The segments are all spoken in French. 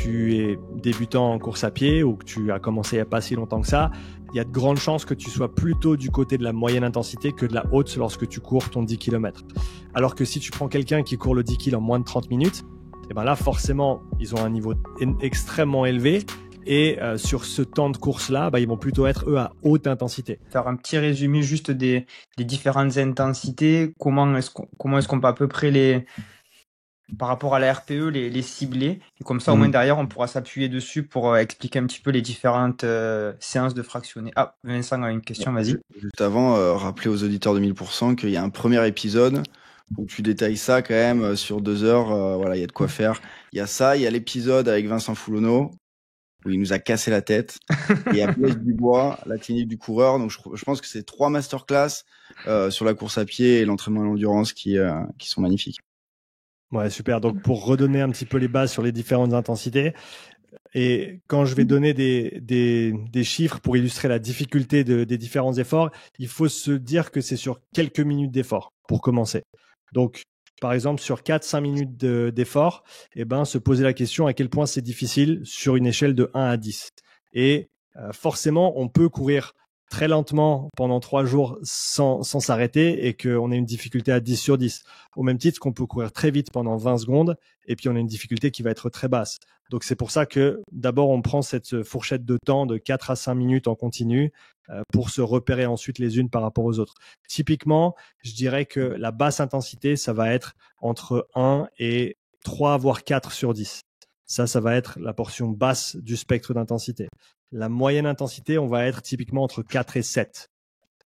tu es débutant en course à pied ou que tu as commencé il n'y a pas si longtemps que ça, il y a de grandes chances que tu sois plutôt du côté de la moyenne intensité que de la haute lorsque tu cours ton 10 km. Alors que si tu prends quelqu'un qui court le 10 km en moins de 30 minutes, et ben là, forcément, ils ont un niveau extrêmement élevé. Et sur ce temps de course-là, ils vont plutôt être, eux, à haute intensité. Faire un petit résumé juste des différentes intensités. Comment est-ce qu'on peut à peu près par rapport à la RPE, les cibler. Et comme ça, au moins derrière, on pourra s'appuyer dessus pour expliquer un petit peu les différentes séances de fractionner. Ah, Vincent a une question, vas-y. Juste avant, rappeler aux auditeurs de 1000% qu'il y a un premier épisode où tu détailles ça quand même sur 2 heures. Voilà, il y a de quoi faire. Il y a ça, il y a l'épisode avec Vincent Foulonneau où il nous a cassé la tête. Et à Blaise Dubois, la clinique du coureur. Donc je pense que c'est 3 masterclass sur la course à pied et l'entraînement à l'endurance qui sont magnifiques. Ouais, super. Donc pour redonner un petit peu les bases sur les différentes intensités, et quand je vais donner des chiffres pour illustrer la difficulté des différents efforts, il faut se dire que c'est sur quelques minutes d'effort pour commencer. Donc, par exemple, sur 4-5 minutes d'effort, se poser la question à quel point c'est difficile sur une échelle de 1 à 10. Et forcément, on peut courir très lentement pendant 3 jours sans s'arrêter et qu'on ait une difficulté à 10 sur 10. Au même titre qu'on peut courir très vite pendant 20 secondes et puis on a une difficulté qui va être très basse. Donc c'est pour ça que d'abord on prend cette fourchette de temps de 4 à 5 minutes en continu pour se repérer ensuite les unes par rapport aux autres. Typiquement, je dirais que la basse intensité, ça va être entre 1 et 3 voire 4 sur 10. Ça va être la portion basse du spectre d'intensité. La moyenne intensité, on va être typiquement entre 4 et 7.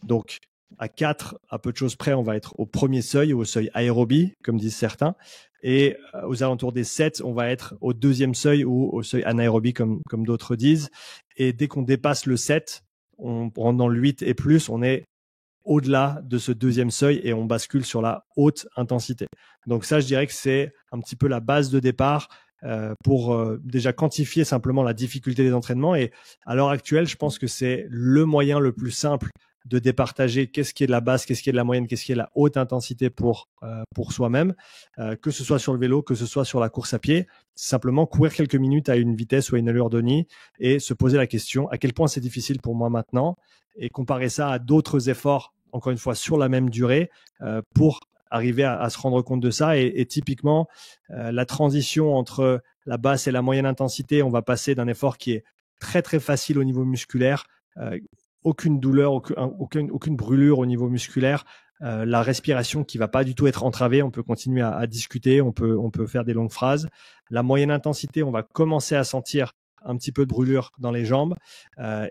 Donc, à 4, à peu de choses près, on va être au premier seuil ou au seuil aérobie, comme disent certains. Et aux alentours des 7, on va être au deuxième seuil ou au seuil anaérobie, comme d'autres disent. Et dès qu'on dépasse le 7, on rentre dans le 8 et plus, on est au-delà de ce deuxième seuil et on bascule sur la haute intensité. Donc ça, je dirais que c'est un petit peu la base de départ pour déjà quantifier simplement la difficulté des entraînements. Et à l'heure actuelle, je pense que c'est le moyen le plus simple de départager qu'est-ce qui est de la basse, qu'est-ce qui est de la moyenne, qu'est-ce qui est de la haute intensité pour soi-même, que ce soit sur le vélo, que ce soit sur la course à pied. C'est simplement courir quelques minutes à une vitesse ou à une allure donnée et se poser la question à quel point c'est difficile pour moi maintenant et comparer ça à d'autres efforts, encore une fois, sur la même durée pour arriver à se rendre compte de ça. Et typiquement, la transition entre la basse et la moyenne intensité, on va passer d'un effort qui est très très facile au niveau musculaire, aucune douleur, aucune brûlure au niveau musculaire, la respiration qui va pas du tout être entravée, on peut continuer à discuter, on peut faire des longues phrases. La moyenne intensité, on va commencer à sentir un petit peu de brûlure dans les jambes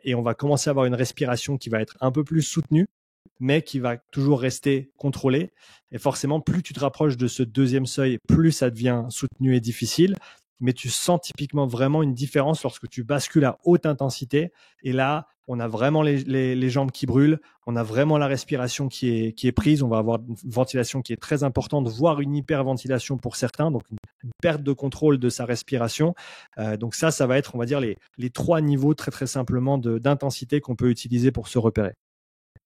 et on va commencer à avoir une respiration qui va être un peu plus soutenue, mais qui va toujours rester contrôlée. Et forcément, plus tu te rapproches de ce deuxième seuil, plus ça devient soutenu et difficile. Mais tu sens typiquement vraiment une différence lorsque tu bascules à haute intensité. Et là, on a vraiment les jambes qui brûlent, on a vraiment la respiration qui est prise, on va avoir une ventilation qui est très importante, voire une hyperventilation pour certains, donc une perte de contrôle de sa respiration. Donc ça va être, on va dire, les 3 niveaux très très simplement d'intensité qu'on peut utiliser pour se repérer.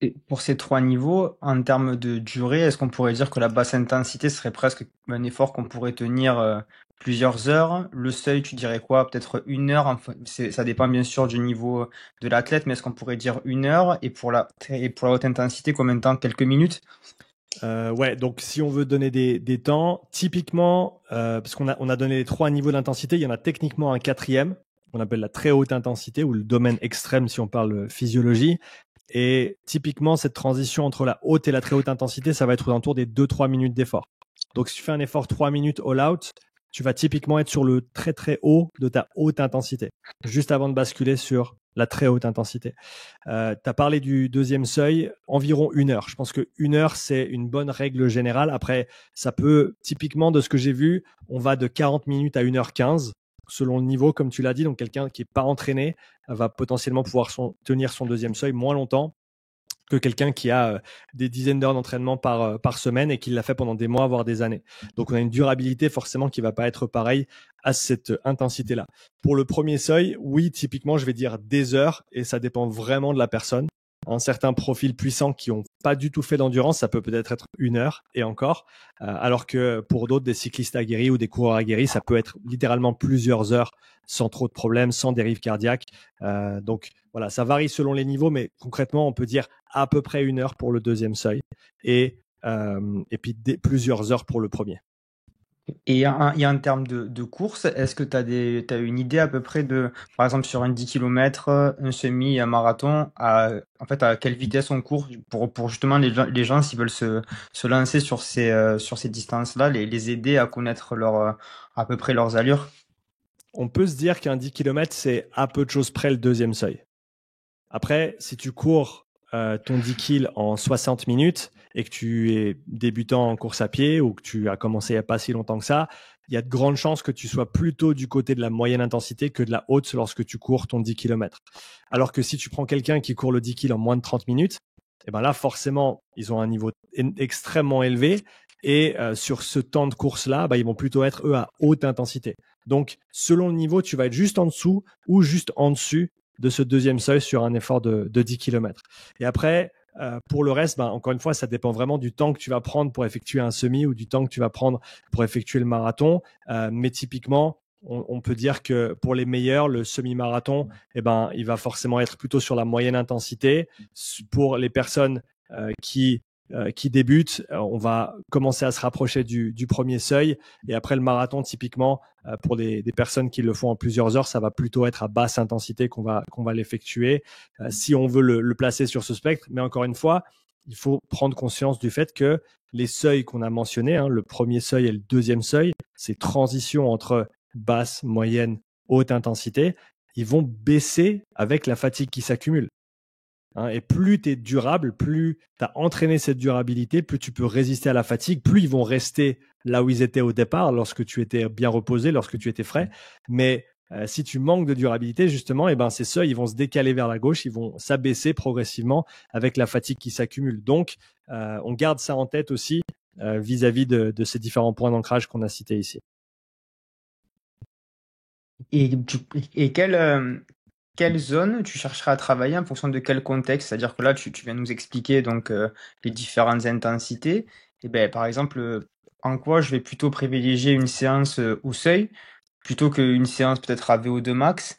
Et pour ces 3 niveaux, en termes de durée, est-ce qu'on pourrait dire que la basse intensité serait presque un effort qu'on pourrait tenir plusieurs heures? Le seuil, tu dirais quoi? Peut-être 1 heure? Enfin, ça dépend bien sûr du niveau de l'athlète, mais est-ce qu'on pourrait dire 1 heure? Et pour la haute intensité, combien de temps? Quelques minutes? Ouais, donc si on veut donner des temps, typiquement, parce qu'on a donné les 3 niveaux d'intensité, il y en a techniquement un 4e, qu'on appelle la très haute intensité ou le domaine extrême si on parle physiologie. Et typiquement, cette transition entre la haute et la très haute intensité, ça va être aux alentours des 2-3 minutes d'effort. Donc, si tu fais un effort 3 minutes all out, tu vas typiquement être sur le très très haut de ta haute intensité, juste avant de basculer sur la très haute intensité. Tu as parlé du deuxième seuil, environ 1 heure. Je pense que 1 heure, c'est une bonne règle générale. Après, ça peut, typiquement de ce que j'ai vu, on va de 40 minutes à 1h15. Selon le niveau, comme tu l'as dit, donc quelqu'un qui n'est pas entraîné va potentiellement pouvoir tenir son deuxième seuil moins longtemps que quelqu'un qui a des dizaines d'heures d'entraînement par semaine et qui l'a fait pendant des mois, voire des années. Donc, on a une durabilité forcément qui ne va pas être pareille à cette intensité-là. Pour le premier seuil, oui, typiquement, je vais dire des heures et ça dépend vraiment de la personne. Un certain profil puissant qui n'ont pas du tout fait d'endurance, ça peut peut-être être 1 heure et encore, alors que pour d'autres, des cyclistes aguerris ou des coureurs aguerris, ça peut être littéralement plusieurs heures sans trop de problèmes, sans dérive cardiaque. Donc voilà, ça varie selon les niveaux, mais concrètement, on peut dire à peu près 1 heure pour le deuxième seuil et puis plusieurs heures pour le premier. Et en termes de course, est-ce que tu as une idée à peu près de, par exemple, sur un 10 km, un semi, un marathon, à quelle vitesse on court pour justement les gens s'ils veulent se lancer sur ces distances-là, les aider à connaître à peu près leurs allures? On peut se dire qu'un 10 km, c'est à peu de choses près le deuxième seuil. Après, si tu cours ton 10 km en 60 minutes et que tu es débutant en course à pied ou que tu as commencé il n'y a pas si longtemps que ça, il y a de grandes chances que tu sois plutôt du côté de la moyenne intensité que de la haute lorsque tu cours ton 10 km. Alors que si tu prends quelqu'un qui court le 10 km en moins de 30 minutes, et ben là, forcément, ils ont un niveau extrêmement élevé et sur ce temps de course-là, ils vont plutôt être, eux, à haute intensité. Donc, selon le niveau, tu vas être juste en dessous ou juste en dessus de ce deuxième seuil sur un effort de 10 km. Et après, pour le reste, encore une fois, ça dépend vraiment du temps que tu vas prendre pour effectuer un semi ou du temps que tu vas prendre pour effectuer le marathon. Mais typiquement, on peut dire que pour les meilleurs, le semi-marathon, il va forcément être plutôt sur la moyenne intensité. Pour les personnes qui débutent, on va commencer à se rapprocher du premier seuil. Et après le marathon, typiquement, pour des personnes qui le font en plusieurs heures, ça va plutôt être à basse intensité qu'on va l'effectuer si on veut le placer sur ce spectre. Mais encore une fois, il faut prendre conscience du fait que les seuils qu'on a mentionnés, le premier seuil et le deuxième seuil, ces transitions entre basse, moyenne, haute intensité, ils vont baisser avec la fatigue qui s'accumule. Et plus tu es durable, plus tu as entraîné cette durabilité, plus tu peux résister à la fatigue, plus ils vont rester là où ils étaient au départ, lorsque tu étais bien reposé, lorsque tu étais frais. Mais si tu manques de durabilité, justement, ces seuils ils vont se décaler vers la gauche, ils vont s'abaisser progressivement avec la fatigue qui s'accumule. Donc, on garde ça en tête aussi vis-à-vis de ces différents points d'ancrage qu'on a cités ici. Et quelle zone tu chercheras à travailler en fonction de quel contexte? C'est-à-dire que là, tu viens nous expliquer donc les différentes intensités. Et par exemple, en quoi je vais plutôt privilégier une séance au seuil plutôt qu'une séance peut-être à VO2 max?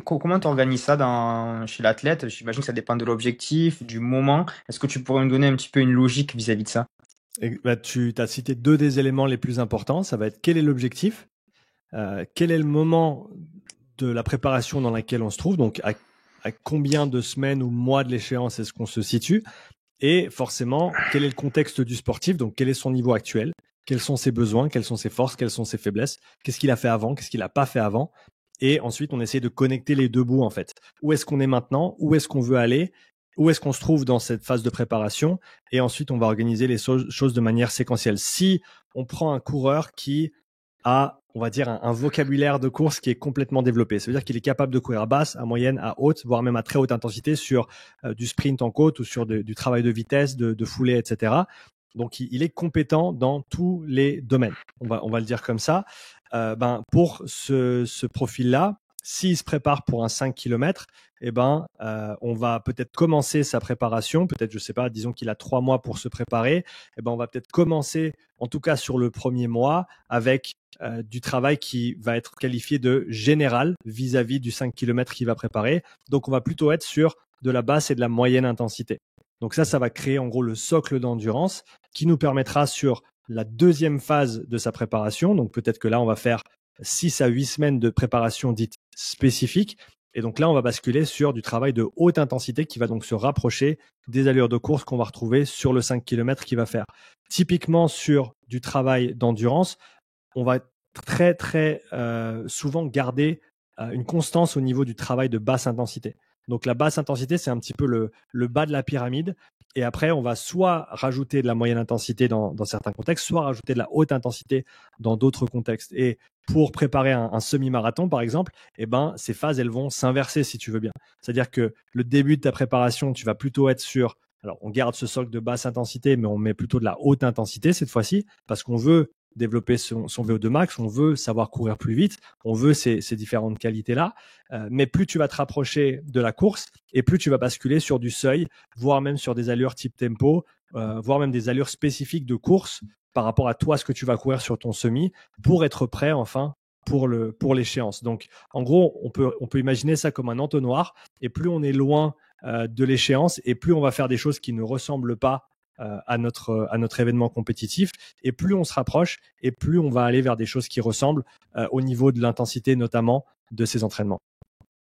Comment tu organises ça chez l'athlète? J'imagine que ça dépend de l'objectif, du moment. Est-ce que tu pourrais nous donner un petit peu une logique vis-à-vis de ça? Tu as cité deux des éléments les plus importants. Ça va être quel est l'objectif, quel est le moment de la préparation dans laquelle on se trouve, donc à combien de semaines ou mois de l'échéance est-ce qu'on se situe, et forcément, quel est le contexte du sportif, donc quel est son niveau actuel, quels sont ses besoins, quelles sont ses forces, quelles sont ses faiblesses, qu'est-ce qu'il a fait avant, qu'est-ce qu'il n'a pas fait avant, et ensuite on essaie de connecter les deux bouts en fait. Où est-ce qu'on est maintenant, où est-ce qu'on veut aller, où est-ce qu'on se trouve dans cette phase de préparation, et ensuite on va organiser les choses de manière séquentielle. Si on prend un coureur qui a, on va dire, un vocabulaire de course qui est complètement développé. Ça veut dire qu'il est capable de courir à basse, à moyenne, à haute, voire même à très haute intensité sur du sprint en côte ou sur du travail de vitesse, de foulée, etc. Donc, il est compétent dans tous les domaines. On va le dire comme ça. Pour ce profil-là, s'il se prépare pour un 5 km, on va peut-être commencer sa préparation, peut-être, je sais pas, disons qu'il a 3 mois pour se préparer, on va peut-être commencer, en tout cas sur le premier mois, avec du travail qui va être qualifié de général vis-à-vis du 5 km qu'il va préparer. Donc, on va plutôt être sur de la basse et de la moyenne intensité. Donc ça va créer en gros le socle d'endurance qui nous permettra sur la deuxième phase de sa préparation. Donc peut-être que là, on va faire 6 à 8 semaines de préparation dite spécifique. Et donc là, on va basculer sur du travail de haute intensité qui va donc se rapprocher des allures de course qu'on va retrouver sur le 5 km qu'il va faire. Typiquement sur du travail d'endurance, on va très, très souvent garder une constance au niveau du travail de basse intensité. Donc la basse intensité, c'est un petit peu le bas de la pyramide. Et après, on va soit rajouter de la moyenne intensité dans certains contextes, soit rajouter de la haute intensité dans d'autres contextes. Et pour préparer un semi-marathon, par exemple, ces phases, elles vont s'inverser, si tu veux bien. C'est-à-dire que le début de ta préparation, tu vas plutôt être sur... Alors, on garde ce socle de basse intensité, mais on met plutôt de la haute intensité cette fois-ci, parce qu'on veut développer son VO2 max, on veut savoir courir plus vite, on veut ces différentes qualités-là. Mais plus tu vas te rapprocher de la course et plus tu vas basculer sur du seuil, voire même sur des allures type tempo, voire même des allures spécifiques de course par rapport à toi, ce que tu vas courir sur ton semi, pour être prêt enfin pour l'échéance. Donc, en gros, on peut imaginer ça comme un entonnoir. Et plus on est loin de l'échéance, et plus on va faire des choses qui ne ressemblent pas à notre événement compétitif. Et plus on se rapproche, et plus on va aller vers des choses qui ressemblent au niveau de l'intensité, notamment de ces entraînements.